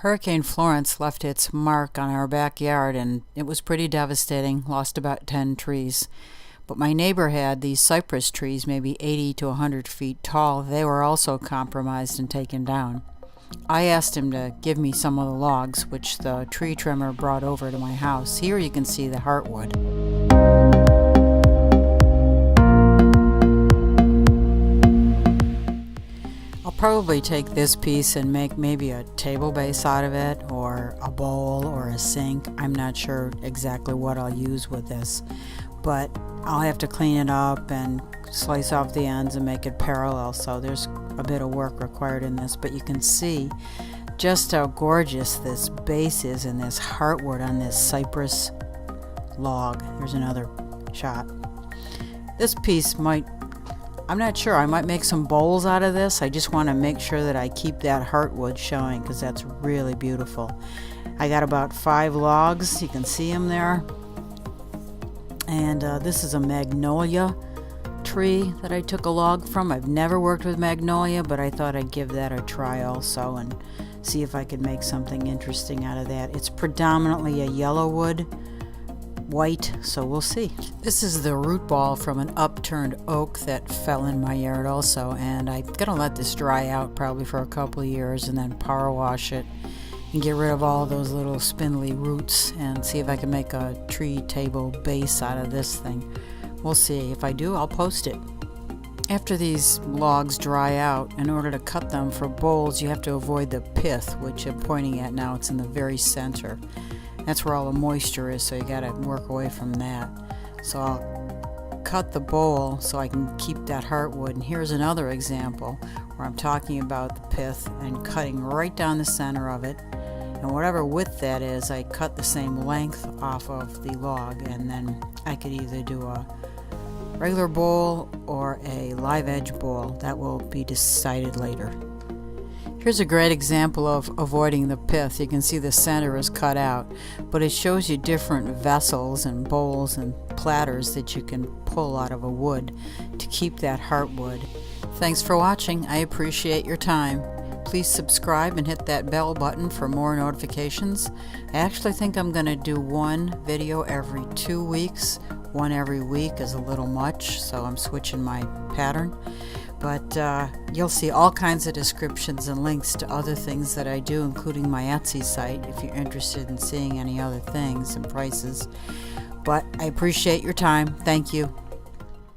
Hurricane Florence left its mark on our backyard, and it was pretty devastating. Lost about 10 trees. But my neighbor had these cypress trees, maybe 80 to 100 feet tall. They were also compromised and taken down. I asked him to give me some of the logs, which the tree trimmer brought over to my house. Here you can see the heartwood. Probably take this piece and make maybe a table base out of it, or a bowl or a sink. I'm not sure exactly what I'll use with this, but I'll have to clean it up and slice off the ends and make it parallel, so there's a bit of work required in this, but you can see just how gorgeous this base is in this heartwood on this cypress log. Here's another shot. This piece I'm not sure, I might make some bowls out of this. I just want to make sure that I keep that heartwood showing because that's really beautiful. I got about 5 logs, you can see them there. And this is a magnolia tree that I took a log from. I've never worked with magnolia, but I thought I'd give that a try also and see if I could make something interesting out of that. It's predominantly a yellow wood, white, so we'll see. This is the root ball from an upturned oak that fell in my yard also, and I'm gonna let this dry out probably for a couple of years and then power wash it and get rid of all those little spindly roots and see if I can make a tree table base out of this thing. We'll see. If I do, I'll post it. After these logs dry out, in order to cut them for bowls, you have to avoid the pith, which I'm pointing at now. It's in the very center. That's where all the moisture is, so you gotta work away from that. So I'll cut the bowl so I can keep that heartwood. And here's another example where I'm talking about the pith and cutting right down the center of it. And whatever width that is, I cut the same length off of the log, and then I could either do a regular bowl or a live edge bowl. That will be decided later. Here's a great example of avoiding the pith. You can see the center is cut out, but it shows you different vessels and bowls and platters that you can pull out of a wood to keep that heartwood. Thanks for watching. I appreciate your time. Please subscribe and hit that bell button for more notifications. I actually think I'm going to do one video every 2 weeks. One every week is a little much, so I'm switching my pattern. But you'll see all kinds of descriptions and links to other things that I do, including my Etsy site, if you're interested in seeing any other things and prices. But I appreciate your time. Thank you.